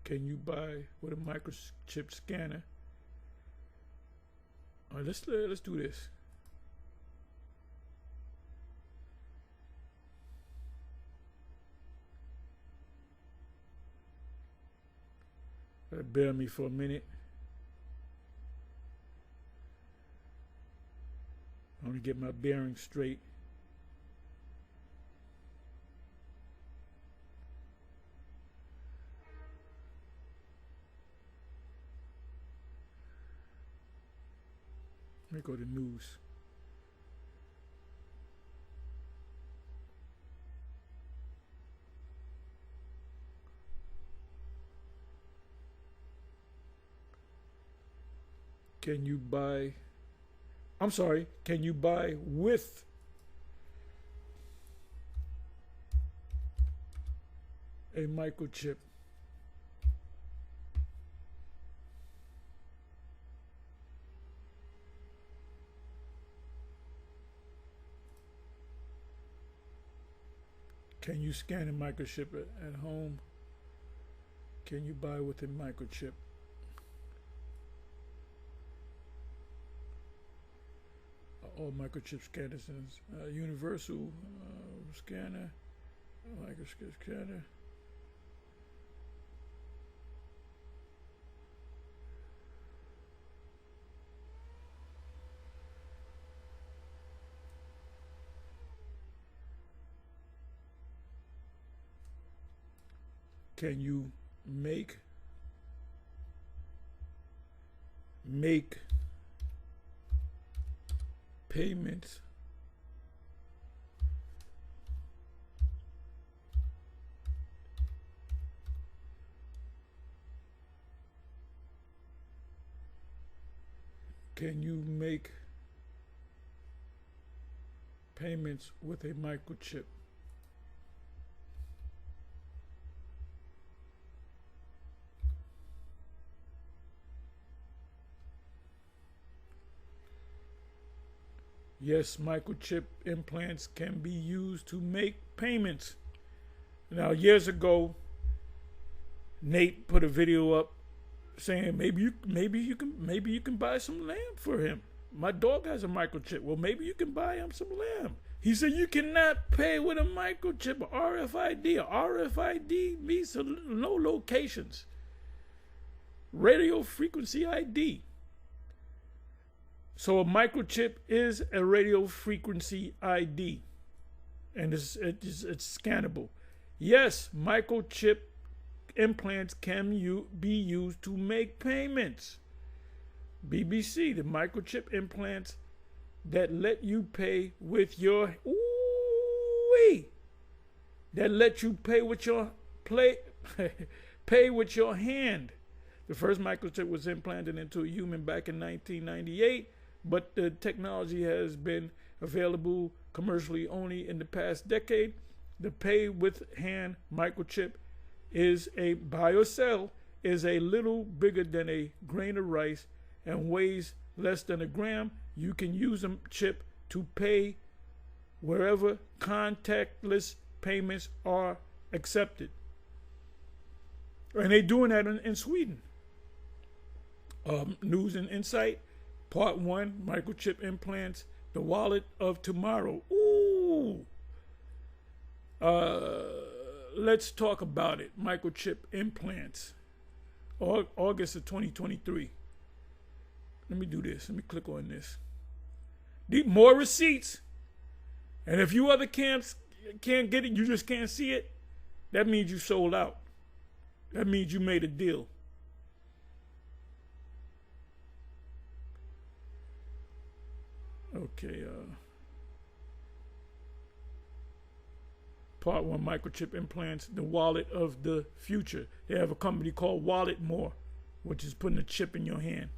Can you buy with a microchip scanner? All right, let's do this. Bear me for a minute. I want to get my bearings straight. Let me go to news. Can you buy with a microchip? Can you scan a microchip at home? Can you buy with a microchip? All microchip scanners, universal scanner, microchip scanner. Can you make payments with a microchip? Yes, microchip implants can be used to make payments. Now, years ago, Nate put a video up saying maybe you can buy some lamb for him. My dog has a microchip. Well, maybe you can buy him some lamb. He said you cannot pay with a microchip, RFID. RFID means no locations. Radio frequency ID. So a microchip is a radio frequency ID, and it's scannable. Yes, microchip implants can be used to make payments. BBC, the microchip implants that let you pay with your that let you pay with your pay with your hand. The first microchip was implanted into a human back in 1998, but the technology has been available commercially only in the past decade. The pay with hand microchip is a biocell, is a little bigger than a grain of rice and weighs less than a gram. You can use a chip to pay wherever contactless payments are accepted. And they're doing that in Sweden. News and Insight, Part 1, Microchip Implants, the Wallet of Tomorrow. Ooh! Let's talk about it. Microchip implants. August of 2023. Let me do this. Let me click on this. Need more receipts. And if you other camps can't get it, you just can't see it, that means you sold out. That means you made a deal. Okay, Part 1, microchip implants, the wallet of the future. They have a company called Wallet More, which is putting a chip in your hand.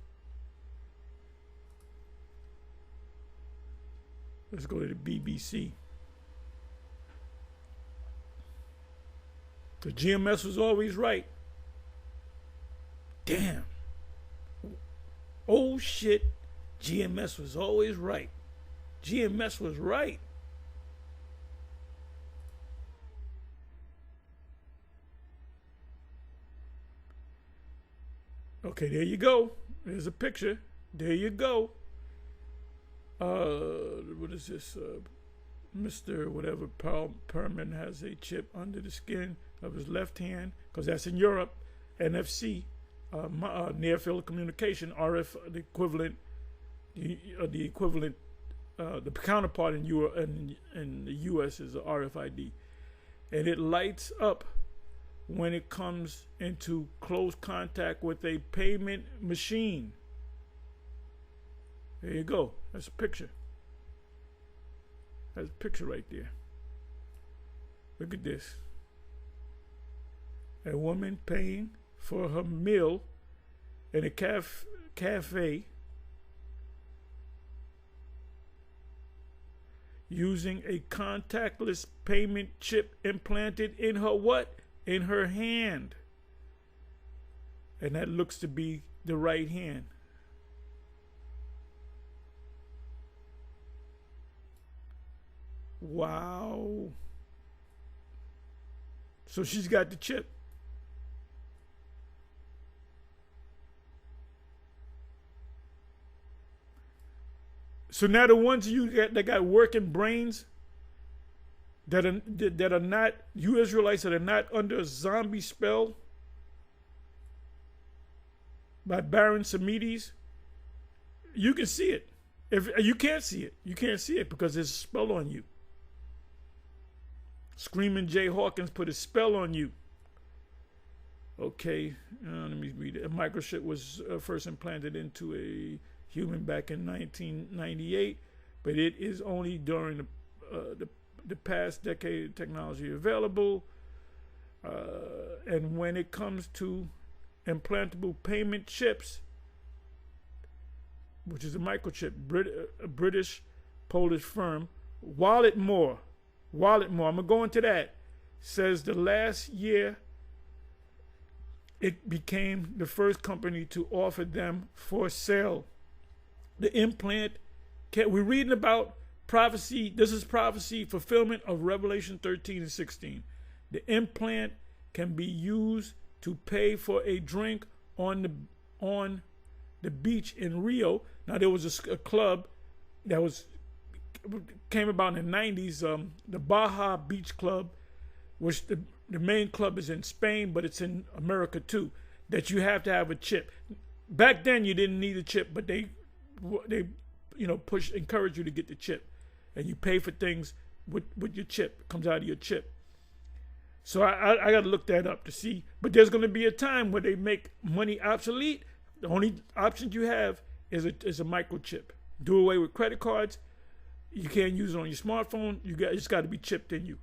Let's go to the BBC. The GMS was always right. Damn. Oh shit. GMS was always right. GMS was right. Okay, there you go. There's a picture. There you go. What is this? Mr. whatever Perman has a chip under the skin of his left hand, because that's in Europe. NFC, near field communication, RF, the equivalent. The counterpart in the U.S. is a RFID, and it lights up when it comes into close contact with a payment machine. There you go. That's a picture. That's a picture right there. Look at this. A woman paying for her meal in a cafe using a contactless payment chip implanted in her what? In her hand. And that looks to be the right hand. Wow. So she's got the chip. So now the ones that got working brains, that are not, you Israelites that are not under a zombie spell by Baron Semites, you can see it. If you can't see it, you can't see it because there's a spell on you. Screaming Jay Hawkins put a spell on you. Okay, let me read it. A microchip was first implanted into a human back in 1998, but it is only during the past decade of technology available. And when it comes to implantable payment chips, which is a microchip, a British Polish firm, Walletmore, I'm gonna go into that, says the last year it became the first company to offer them for sale. The implant, we're reading about prophecy. This is prophecy, fulfillment of Revelation 13 and 16. The implant can be used to pay for a drink on the beach in Rio. Now there was a club that came about in the 90s, the Baja Beach Club, which the main club is in Spain, but it's in America too, that you have to have a chip. Back then you didn't need a chip, but they encourage you to get the chip, and you pay for things with your chip. It comes out of your chip. So I got to look that up to see. But there's going to be a time where they make money obsolete. The only option you have is a microchip. Do away with credit cards. You can't use it on your smartphone. It's got to be chipped in you.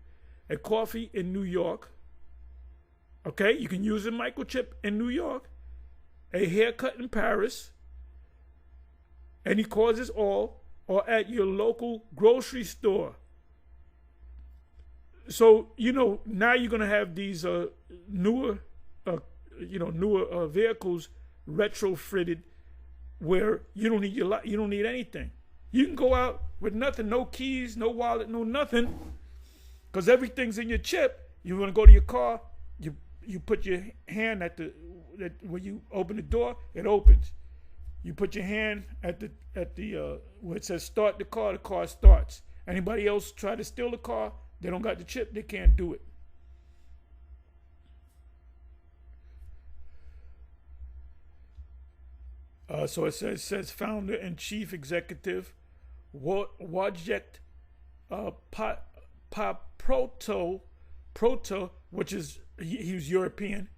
A coffee in New York. Okay, you can use a microchip in New York. A haircut in Paris. Any causes all, or at your local grocery store. So, now you're going to have these newer vehicles retrofitted where you don't need anything. You can go out with nothing, no keys, no wallet, no nothing, because everything's in your chip. You want to go to your car, you put your hand when you open the door, it opens. You put your hand at the where it says start the car starts. Anybody else try to steal the car, they don't got the chip, they can't do it. So it says founder and chief executive Wojciech Proto, which is he's European.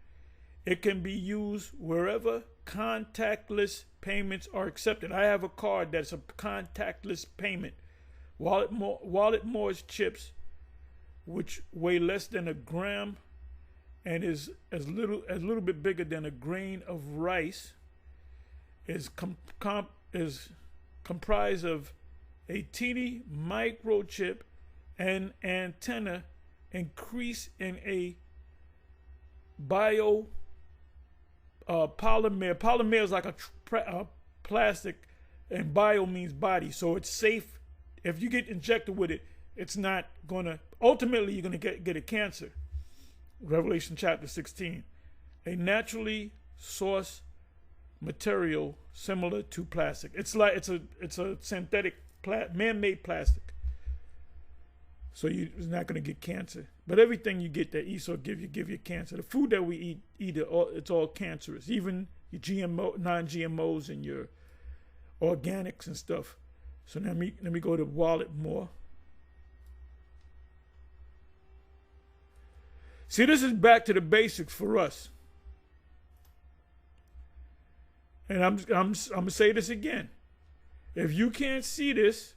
It can be used wherever contactless payments are accepted. I have a card that's a contactless payment. Walletmore's chips, which weigh less than a gram and is a little bit bigger than a grain of rice, is comprised of a teeny microchip and antenna increase in a polymer. Polymer is like a plastic, and bio means body, so it's safe. If you get injected with it, it's not gonna. Ultimately, you're gonna get a cancer. Revelation chapter 16, a naturally sourced material similar to plastic. It's a synthetic man-made plastic. So it's not going to get cancer. But everything you get that ESO give you cancer. The food that we eat it's all cancerous. Even your GMO, non-GMOs and your organics and stuff. So let me go to Walletmore. See, this is back to the basics for us. And I'm gonna say this again. If you can't see this,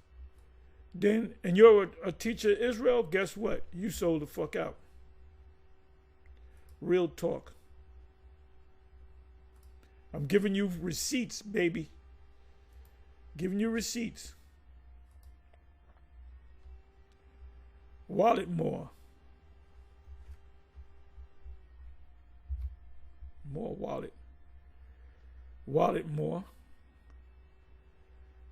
then and you're a teacher of Israel, guess what? You sold the fuck out. Real talk. I'm giving you receipts, baby. Giving you receipts. Walletmore. More wallet. Walletmore.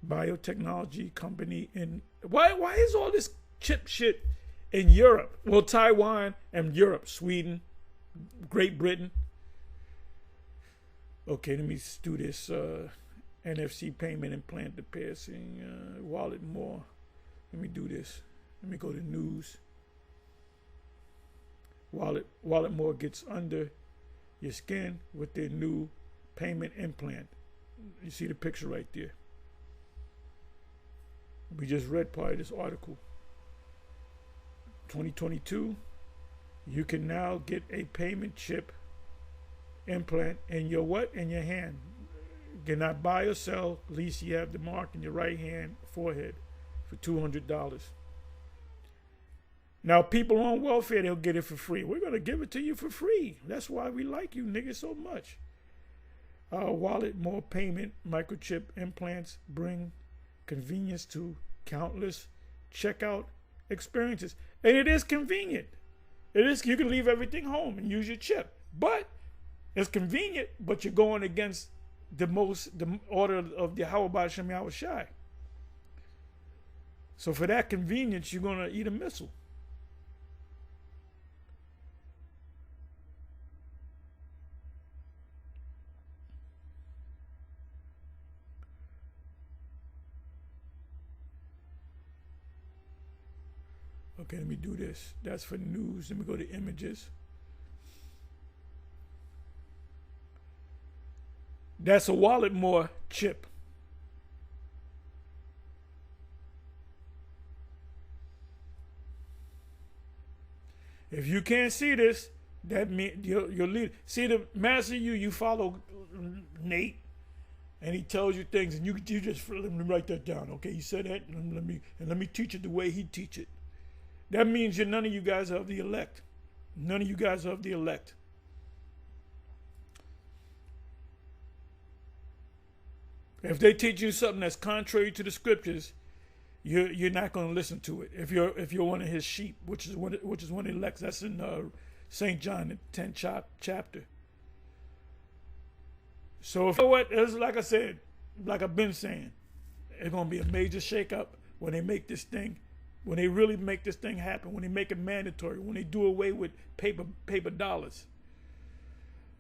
Biotechnology company in why is all this chip shit in Europe? Well, Taiwan and Europe, Sweden, Great Britain. Okay, let me do this. NFC payment implant the piercing. Walletmore. Let me do this. Let me go to news. Walletmore gets under your skin with their new payment implant. You see the picture right there. We just read part of this article. 2022, you can now get a payment chip implant in your what? In your hand. You cannot buy or sell, at least you have the mark in your right hand forehead for $200. Now, people on welfare, they'll get it for free. We're going to give it to you for free. That's why we like you niggas so much. Wallet, more payment, microchip implants bring convenience to countless checkout experiences. And it is convenient. It is. You can leave everything home and use your chip. But it's convenient, but you're going against the order of the Yahweh B'Shem Yahweh Shai. So for that convenience, you're going to eat a missile. Okay, let me do this. That's for news. Let me go to images. That's a wallet more chip. If you can't see this, that means your leader. See the master you follow Nate, and he tells you things, and you just let me write that down. Okay, he said that, and let me teach it the way he teach it. That means none of you guys are of the elect. None of you guys are of the elect. If they teach you something that's contrary to the scriptures, you're not going to listen to it. If you're one of his sheep, which is one of the elects, that's in St. John, the 10th chapter. So if you know what, it's like I said, like I've been saying, it's going to be a major shakeup when they make this thing. When they really make this thing happen, when they make it mandatory, when they do away with paper dollars.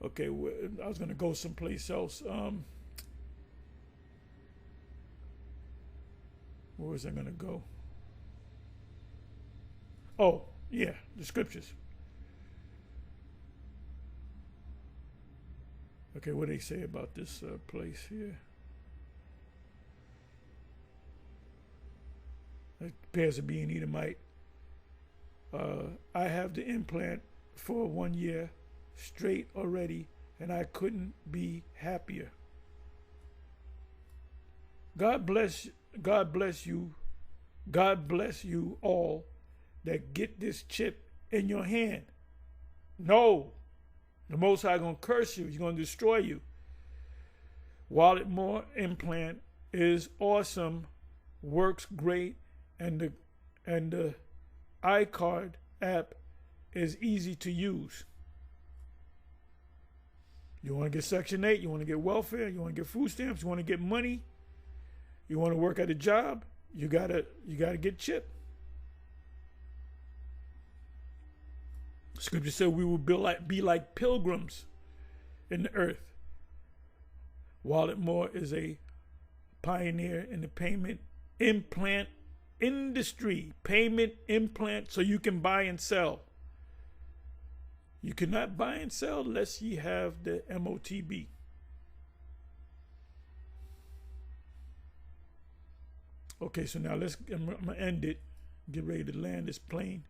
Okay, I was going to go someplace else. Where was I going to go? Oh, yeah, the scriptures. Okay, what do they say about this place here? It appears to be an Edomite. I have the implant for 1 year straight already, and I couldn't be happier. God bless you. God bless you all that get this chip in your hand. No, the Most High gonna curse you. He's gonna destroy you. Wallet More implant is awesome, works great. And the iCard app is easy to use. You want to get Section 8, you want to get welfare, you want to get food stamps, you want to get money, you want to work at a job, you gotta get chip. Scripture said we will be like pilgrims in the earth. Wallet More is a pioneer in the payment implant industry, payment implant, so you can buy and sell. You cannot buy and sell unless you have the MOTB. Okay, so now I'm gonna end it. Get ready to land this plane.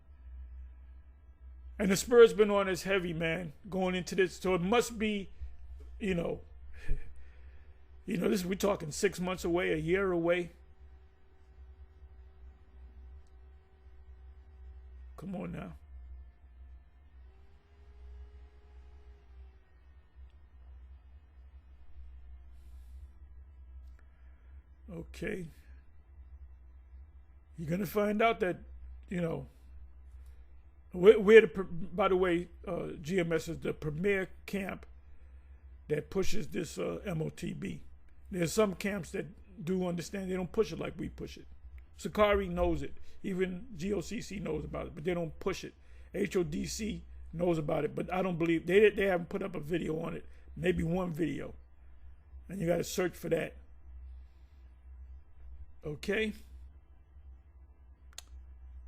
And the Spirit's been on us heavy, man, going into this. So it must be, this we're talking 6 months away, a year away. Come on now. Okay. You're going to find out that, by the way, GMS is the premier camp that pushes this MOTB. There's some camps that do understand. They don't push it like we push it. Sakari knows it. Even GOCC knows about it, but they don't push it. HODC knows about it, but I don't believe they haven't put up a video on it. Maybe one video, and you got to search for that. Okay.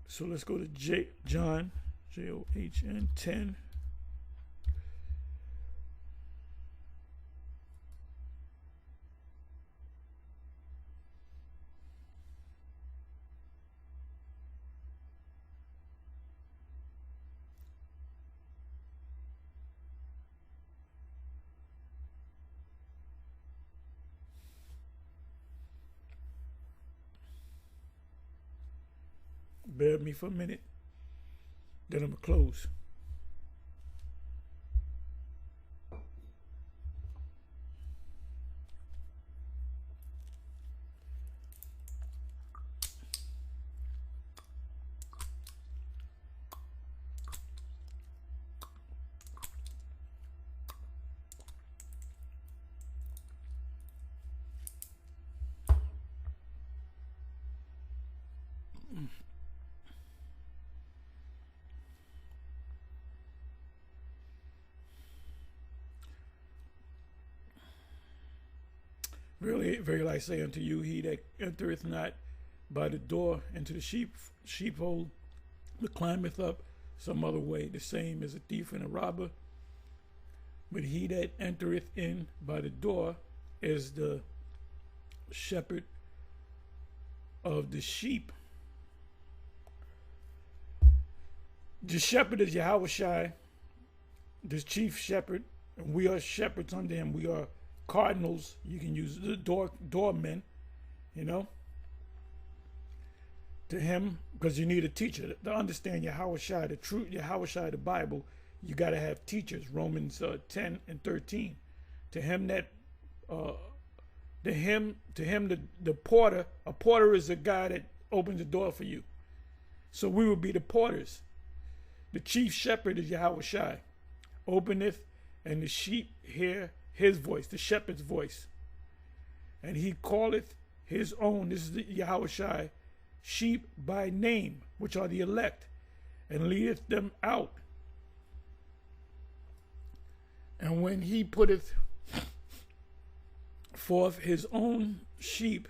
So let's go to John, John 10. Bear with me for a minute. Then I'm going to close. Really, very I say unto you, he that entereth not by the door into the sheepfold, but climbeth up some other way, the same as a thief and a robber. But he that entereth in by the door is the shepherd of the sheep. The shepherd is Yahushai, the chief shepherd, and we are shepherds under him. We are cardinals. You can use the doormen, you know, to him, because you need a teacher to understand Yahushai, the truth, Yahushai, the Bible. You got to have teachers. Romans 10 and 13. To him that, the porter. A porter is a guy that opens the door for you. So we will be the porters. The chief shepherd is Yahushai, openeth, and the sheep hear his voice, the shepherd's voice. And he calleth his own, this is the Yahushai, sheep by name, which are the elect, and leadeth them out. And when he putteth forth his own sheep,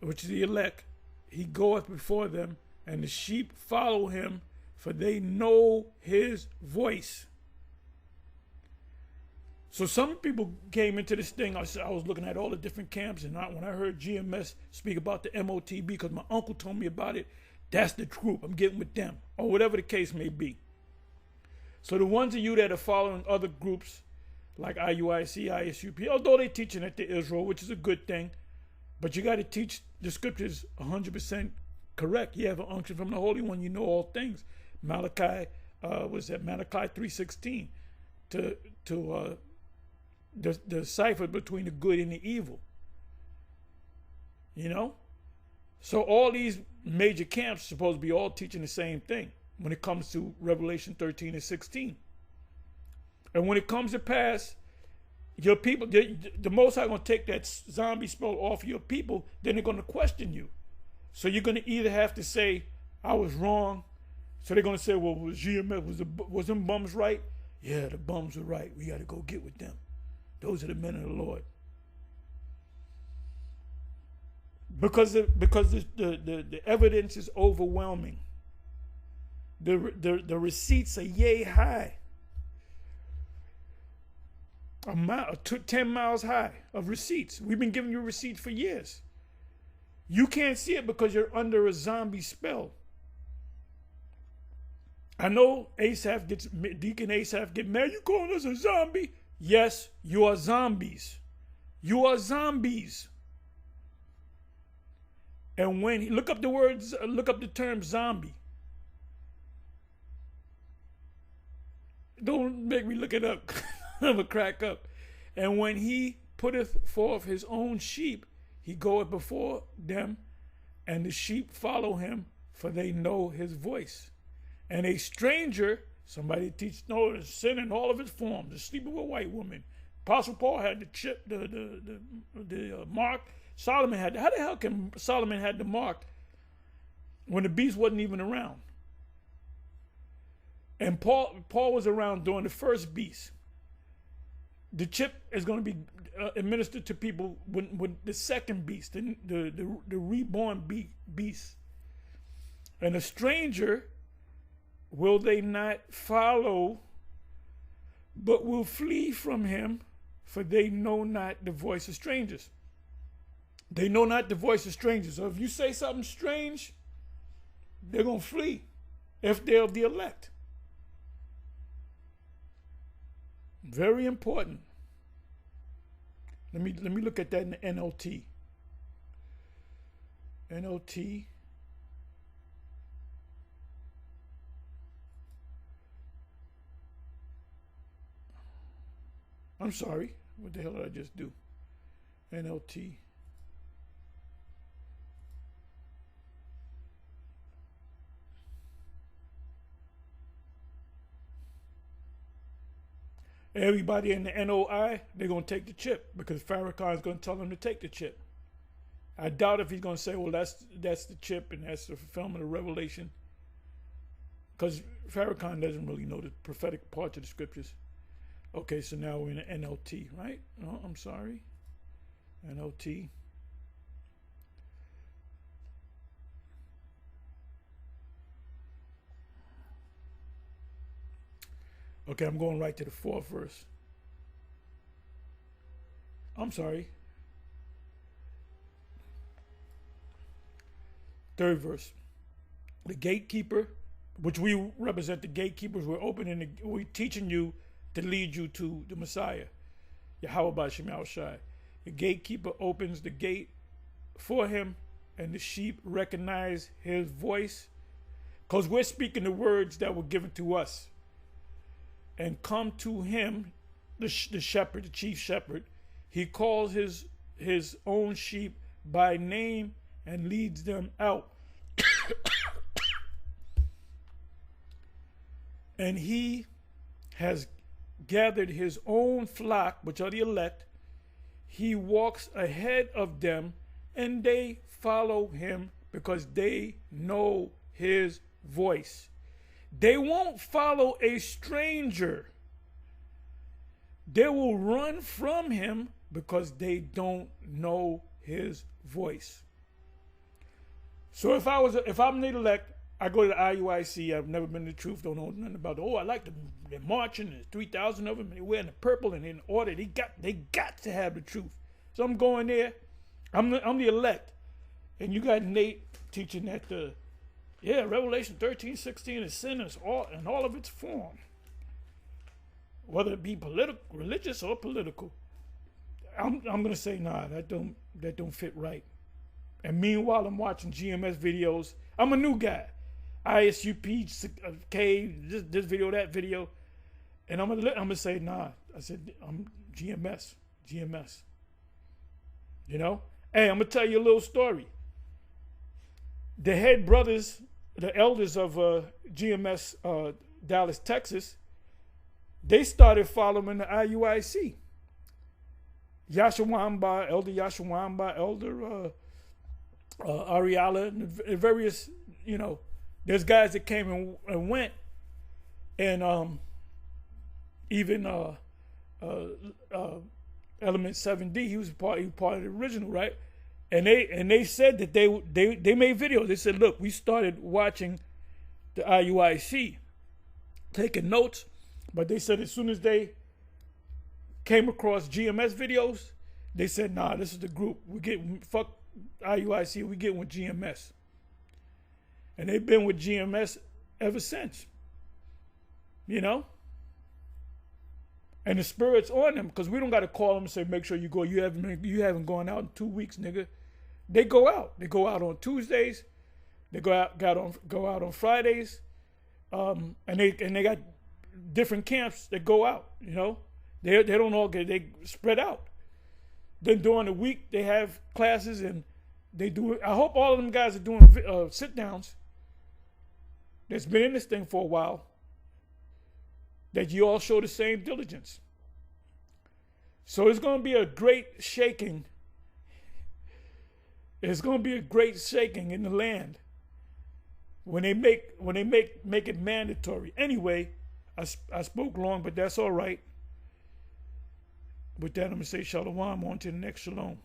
which is the elect, he goeth before them, and the sheep follow him, for they know his voice. So some people came into this thing. I was looking at all the different camps, and when I heard GMS speak about the MOTB, because my uncle told me about it, that's the group. I'm getting with them, or whatever the case may be. So the ones of you that are following other groups, like IUIC, ISUP, although they're teaching it to Israel, which is a good thing, but you got to teach the scriptures 100% correct. You have an unction from the Holy One. You know all things. Malachi, Malachi 3:16, to the cipher between the good and the evil. You know? So all these major camps are supposed to be all teaching the same thing when it comes to Revelation 13 and 16. And when it comes to pass, your people, the Most High going to take that zombie spell off your people, then they're going to question you. So you're going to either have to say, I was wrong. So they're going to say, well, was GMS, was them bums right? Yeah, the bums were right. We got to go get with them. Those are the men of the Lord. Because the evidence is overwhelming. The receipts are yay high. 10 miles high of receipts. We've been giving you receipts for years. You can't see it because you're under a zombie spell. I know Deacon Asaph get mad. You calling us a zombie? Yes, you are zombies. You are zombies. And when look up the term zombie. Don't make me look it up. I'm gonna crack up. And when he putteth forth his own sheep, he goeth before them, and the sheep follow him, for they know his voice. And a stranger, somebody teach sin in all of its forms, is sleeping with a white woman. Apostle Paul had the mark. Solomon had. How the hell can Solomon had the mark when the beast wasn't even around? And Paul was around during the first beast. The chip is going to be administered to people when the second beast, the reborn beast. And a stranger will they not follow, but will flee from him, for they know not the voice of strangers. They know not the voice of strangers. So if you say something strange, they're going to flee if they're the elect. Very important. Let me look at that in the NLT. NLT. I'm sorry. What the hell did I just do? NLT. Everybody in the NOI, they're going to take the chip because Farrakhan is going to tell them to take the chip. I doubt if he's going to say, well, that's the chip and that's the fulfillment of Revelation. Because Farrakhan doesn't really know the prophetic parts of the scriptures. Okay, so now we're in the NLT, right? Oh, I'm sorry. NLT. Okay, I'm going right to the 4th verse. I'm sorry. 3rd verse. The gatekeeper, which we represent the gatekeepers, we're teaching you to lead you to the Messiah, Yahweh B'Shem Yahushai. The gatekeeper opens the gate for him, and the sheep recognize his voice, because we're speaking the words that were given to us. And come to him, the shepherd, the chief shepherd. He calls his own sheep by name and leads them out. And he has gathered his own flock, which are the elect. He walks ahead of them, and they follow him because they know his voice. They won't follow a stranger. They will run from him because they don't know his voice. So if I'm the elect, I go to the IUIC. I've never been to the truth. Don't know nothing about it. Oh, I like they're marching. There's 3,000 of them. And they're wearing the purple and in order. They got to have the truth. So I'm going there. I'm the elect, and you got Nate teaching that Revelation 13:16 is sin in all of its form, whether it be religious or political. I'm gonna say nah, that don't fit right. And meanwhile, I'm watching GMS videos. I'm a new guy. ISUP, this video, that video, and I'm gonna say nah. I said I'm GMS. You know. Hey, I'm gonna tell you a little story. The head brothers, the elders of GMS Dallas, Texas, they started following the IUIC. Yashawamba, Elder Yashawamba, Elder Ariala, and various, there's guys that came and went, and even Element 7D, he was part of the original, right? And they said that they made videos. They said, look, we started watching the IUIC, taking notes, but they said as soon as they came across GMS videos, they said, nah, this is the group. Fuck IUIC, we get with GMS. And they've been with GMS ever since. And the spirit's on them, because we don't got to call them and say, make sure you go. You haven't gone out in 2 weeks, nigga. They go out. They go out on Tuesdays. They go out on Fridays. And they got different camps that go out. They don't all they spread out. Then during the week they have classes and they do it. I hope all of them guys are doing sit downs. That's been in this thing for a while. That you all show the same diligence. So it's going to be a great shaking. It's going to be a great shaking in the land when they make it mandatory. Anyway, I spoke long, but that's all right. With that, I'm going to say shalom, on to the next shalom.